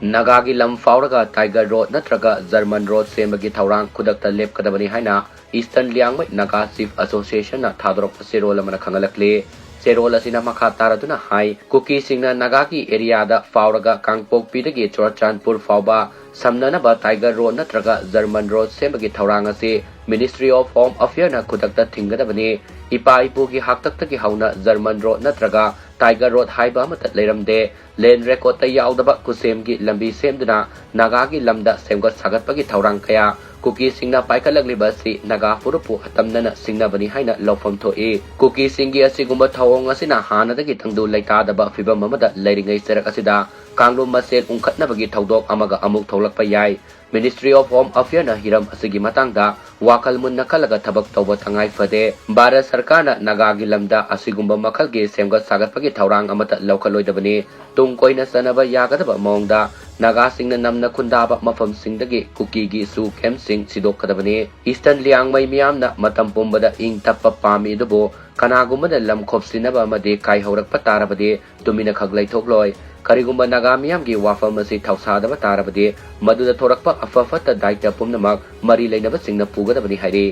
Naga gi Lam Faoraga Tiger Road natraga German Road Sembagi Thourang Khudakta Leppu haina Eastern Liangmai Naga Chief Association na thadorok serol amana khangalakle serol asina makha taraduna hai kuki singna Naga gi area da Faoraga Kangpokpi dagi Churachandpur fauba samnanaba Tiger Road natraga German Road Sembagi Thourang ase Ministry of Home Affairs na Khudakta thingadabani ipa ipu gi haktakta gi hauna German Road natraga Tiger Road haiba amata leiramde len record ta yaudaba kusem gi lambi semduna Naga gi lamda semgot sagatpagi Thourang kaya kuki singna paikalagliba si Naga purupu hatamnana singna bani haina lofam thoi kuki singi asigumba thawong asina hanadagi tangdu leitadaba fibam amada leiringai serak asida kanglum masel ungkhatnabagi thaudok amaga amuk tholakpa yai Ministry of Home Affairs na HERAM ASIGI MATANGDA WAKHAL MUNNA KHALLAGA THABAK TOUBA thangai fade Bharat Sarkar na Naga gi lamda asigumba makhal gi semgat sagatpagi Thourang amata laukaloidabani tung koina sanaba yagadaba mongda Naga singna namna khundaba mafam singdagi kuki gi su kem sing sidokadabani Eastern Liangmai miyamna matam pumbada ing tappa pami dubo kanagumada lam khopsinaba amade kai haurakpa tarabade tumina khaglai thokloi Karigumba Naga miyam gi wafam asi thausadaba tarabade maduda thorakpa afafata daita pumnamak mari leinaba singna pugadabani haire